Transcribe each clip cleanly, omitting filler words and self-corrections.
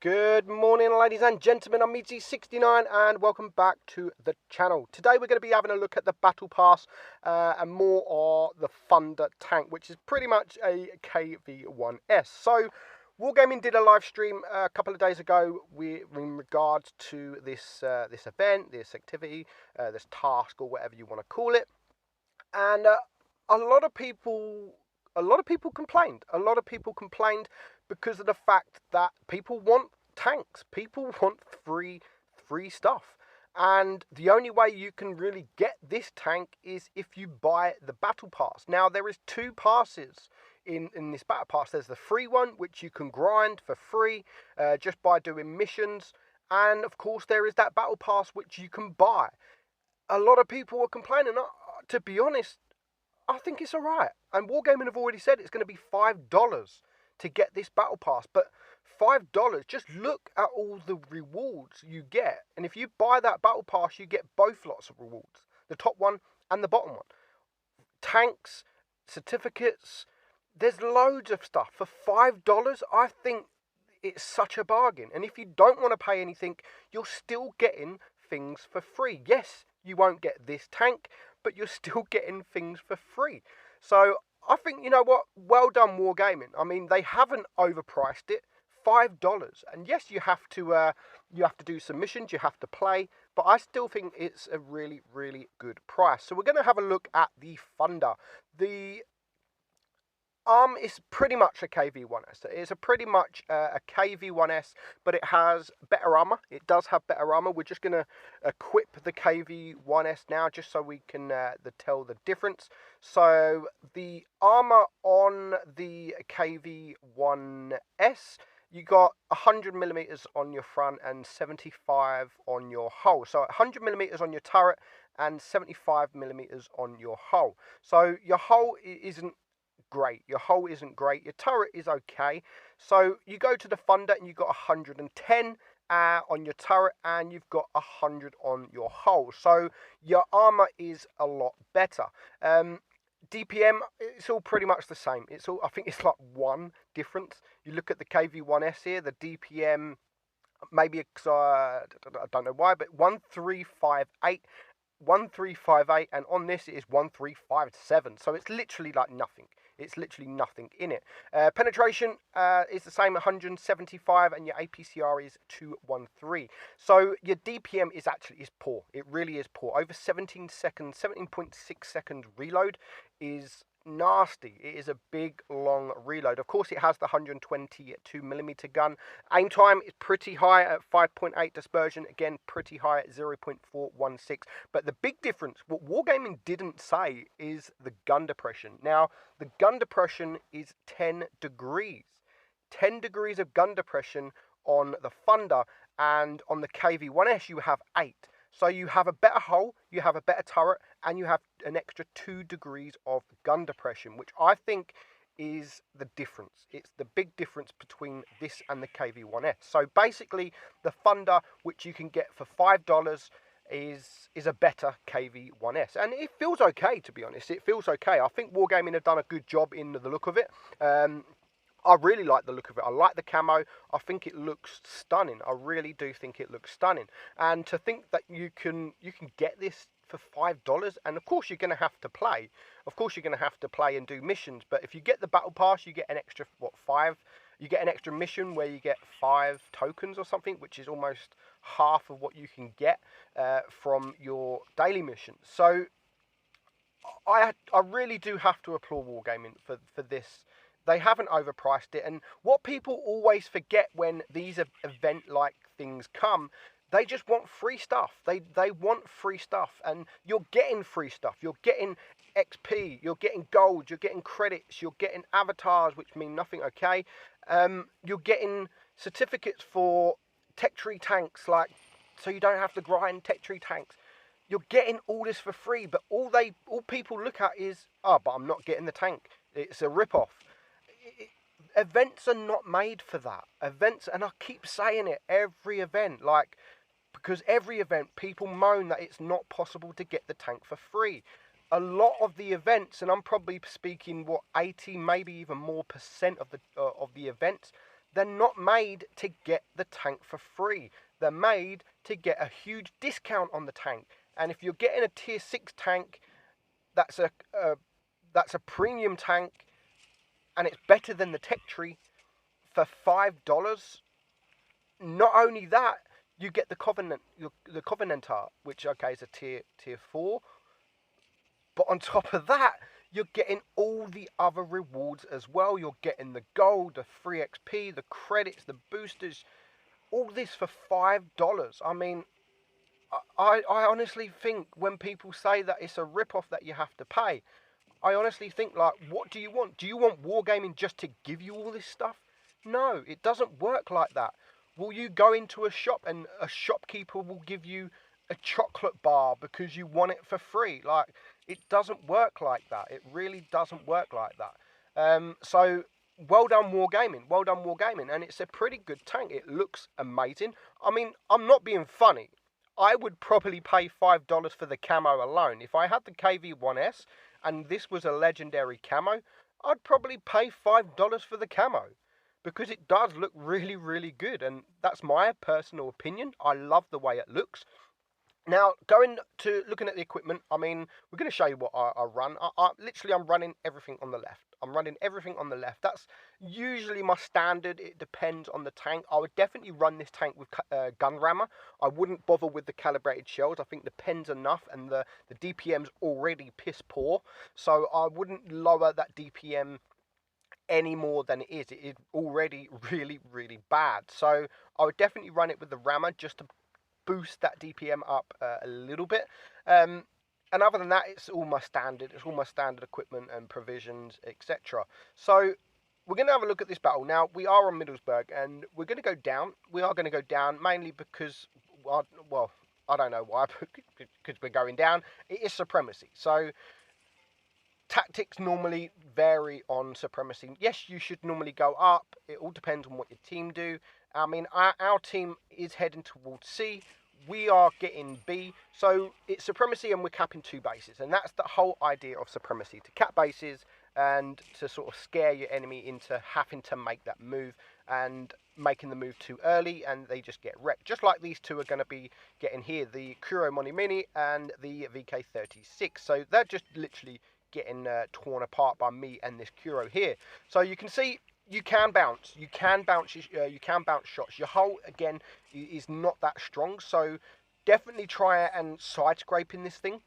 Good morning, ladies and gentlemen. I'm meadsyreplays and welcome back to the channel. Today we're going to be having a look at the Battle Pass and more of the Thunder tank, which is pretty much a KV-1S. So Wargaming did a live stream a couple of days ago in regards to this event, this activity, this task, or whatever you want to call it. And a lot of people complained. A lot of people complained because of the fact that people want tanks. People want free stuff. And the only way you can really get this tank is if you buy the Battle Pass. Now, there is two passes in this Battle Pass. There's the free one, which you can grind for free just by doing missions. And, of course, there is that Battle Pass, which you can buy. A lot of people were complaining. To be honest, I think it's alright. And Wargaming have already said it's going to be $5 to get this Battle Pass. But $5, just look at all the rewards you get. And if you buy that Battle Pass, you get both lots of rewards. The top one and the bottom one. Tanks, certificates, there's loads of stuff. For $5, I think it's such a bargain. And if you don't want to pay anything, you're still getting things for free. Yes, you won't get this tank, but you're still getting things for free. So I think, you know what, well done Wargaming. I mean, they haven't overpriced it. $5, and yes, you have to do some missions, you have to play, but I still think it's a really good price. So we're going to have a look at the Thunder. The is pretty much a KV-1S. It's pretty much a KV-1S, but it has better armor. It does have better armor. We're just going to equip the KV-1S now, just so we can tell the difference. So the armor on the KV-1S, you got 100mm on your front and 75 on your hull. So 100mm on your turret and 75mm on your hull. So your hull isn't great. Your hull isn't great. Your turret is okay. So you go to the Thunder and you've got 110 on your turret and you've got 100 on your hull. So your armor is a lot better. DPM, it's all pretty much the same. It's all, I think it's like one difference. You look at the KV-1S here, the DPM, maybe I don't know why, but 1358, and on this it is 1357. So it's literally like nothing. It's literally nothing in it. Penetration is the same, 175, and your APCR is 213. So your DPM is poor. It really is poor. Over 17.6 seconds reload is nasty. It is a big long reload. Of course, it has the 122mm gun. Aim time is pretty high at 5.8. Dispersion, again, pretty high at 0.416. But the big difference, what Wargaming didn't say, is the gun depression. Now, the gun depression is 10 degrees. 10 degrees of gun depression on the Thunder, and on the KV-1S you have 8. So you have a better hull, you have a better turret, and you have an extra 2 degrees of gun depression, which I think is the difference. It's the big difference between this and the KV-1S. So basically, the Thunder, which you can get for $5, is a better KV-1S. And it feels okay, to be honest. It feels okay. I think Wargaming have done a good job in the look of it. I really like the look of it. I like the camo. I think it looks stunning. I really do think it looks stunning. And to think that you can get this for $5, and of course you're going to have to play. Of course you're going to have to play and do missions. But if you get the Battle Pass, you get an extra, 5? You get an extra mission where you get 5 tokens or something, which is almost half of what you can get from your daily missions. So I really do have to applaud Wargaming for this. They haven't overpriced it, and what people always forget when these event-like things come, they just want free stuff. They want free stuff, and you're getting free stuff. You're getting XP, you're getting gold, you're getting credits, you're getting avatars, which mean nothing, okay? You're getting certificates for tech tree tanks, like, so you don't have to grind tech tree tanks. You're getting all this for free, but all people look at is, oh, but I'm not getting the tank. It's a rip-off. Events are not made for that. Events, and I keep saying it, every event, like, because every event people moan that it's not possible to get the tank for free. A lot of the events, and I'm probably speaking 80, maybe even more % of the events, They're not made to get the tank for free. They're made to get a huge discount on the tank. And if you're getting a tier 6 tank, that's a premium tank, and it's better than the tech tree for $5. Not only that, you get the Covenanter, which is a tier 4. But on top of that, you're getting all the other rewards as well. You're getting the gold, the free XP, the credits, the boosters, all this for $5. I mean, I honestly think when people say that it's a rip-off that you have to pay, I honestly think, like, what do you want? Do you want Wargaming just to give you all this stuff? No, it doesn't work like that. Will you go into a shop and a shopkeeper will give you a chocolate bar because you want it for free? Like, it doesn't work like that. It really doesn't work like that. So, well done Wargaming. Well done Wargaming. And it's a pretty good tank. It looks amazing. I mean, I'm not being funny. I would probably pay $5 for the camo alone. If I had the KV-1S and this was a legendary camo, I'd probably pay $5 for the camo, because it does look really, really good. And that's my personal opinion. I love the way it looks. Now, going to looking at the equipment, I mean, we're going to show you what I run. I'm running everything on the left. I'm running everything on the left. That's usually my standard. It depends on the tank. I would definitely run this tank with gun rammer. I wouldn't bother with the calibrated shells. I think the pen's enough, and the DPM's already piss poor. So I wouldn't lower that DPM any more than it is. It is already really, really bad. So I would definitely run it with the rammer just to boost that DPM up a little bit. And other than that, it's all my standard. It's all my standard equipment and provisions, etc. So we're going to have a look at this battle. Now, we are on Middlesbrough, and we're going to go down. We are going to go down mainly because, well, I don't know why, because we're going down. It is Supremacy. So tactics normally vary on Supremacy. Yes, you should normally go up. It all depends on what your team do. I mean, our team is heading towards C. We are getting B. So it's Supremacy, and we're capping 2 bases. And that's the whole idea of Supremacy, to cap bases and to sort of scare your enemy into having to make that move, and making the move too early, and they just get wrecked. Just like these two are going to be getting here, the Kuro Moni Mini and the VK36. So they're just literally getting torn apart by me and this Kuro here. So you can see you can bounce. You can bounce shots. Your hull again is not that strong, so definitely try and side scrape in this thing.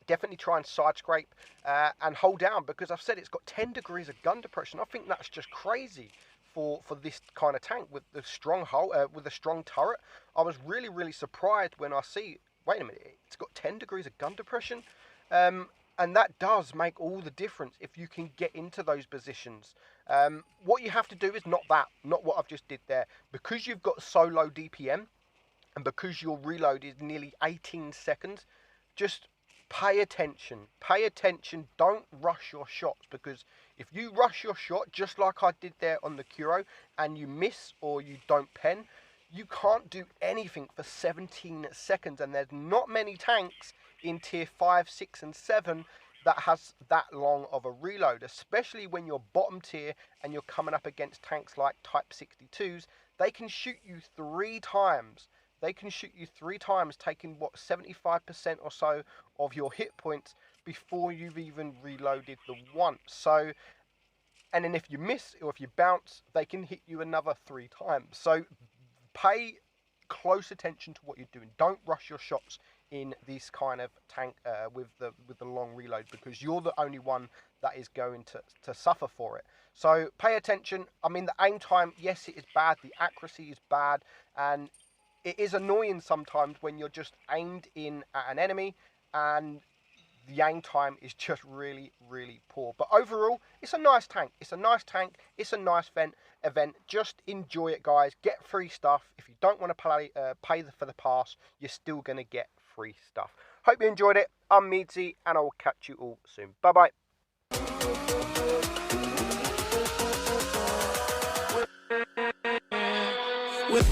Definitely try and side scrape and hold down, because I've said it's got 10 degrees of gun depression. I think that's just crazy for this kind of tank with the strong hull, with a strong turret. I was really, really surprised when I see, wait a minute, it's got 10 degrees of gun depression. And that does make all the difference if you can get into those positions. What you have to do is not what I've just did there. Because you've got so low DPM, and because your reload is nearly 18 seconds, just pay attention. Pay attention. Don't rush your shots, because if you rush your shot, just like I did there on the Kuro, and you miss or you don't pen, you can't do anything for 17 seconds. And there's not many tanks in tier 5, 6 and 7 that has that long of a reload, especially when you're bottom tier and you're coming up against tanks like Type 62s. They can shoot you 3 times. They can shoot you 3 times, taking what, 75% or so of your hit points before you've even reloaded the once. So, and then if you miss or if you bounce, they can hit you another 3 times. So pay close attention to what you're doing. Don't rush your shots in this kind of tank with the long reload, because you're the only one that is going to suffer for it. So pay attention. I mean, the aim time, yes, it is bad. The accuracy is bad, and it is annoying sometimes when you're just aimed in at an enemy and the aim time is just really, really poor. But overall, it's a nice tank. It's a nice tank. It's a nice event. Just enjoy it, guys. Get free stuff. If you don't want to pay for the pass, you're still going to get free stuff. Hope you enjoyed it. I'm Meadsy, and I will catch you all soon. Bye-bye. With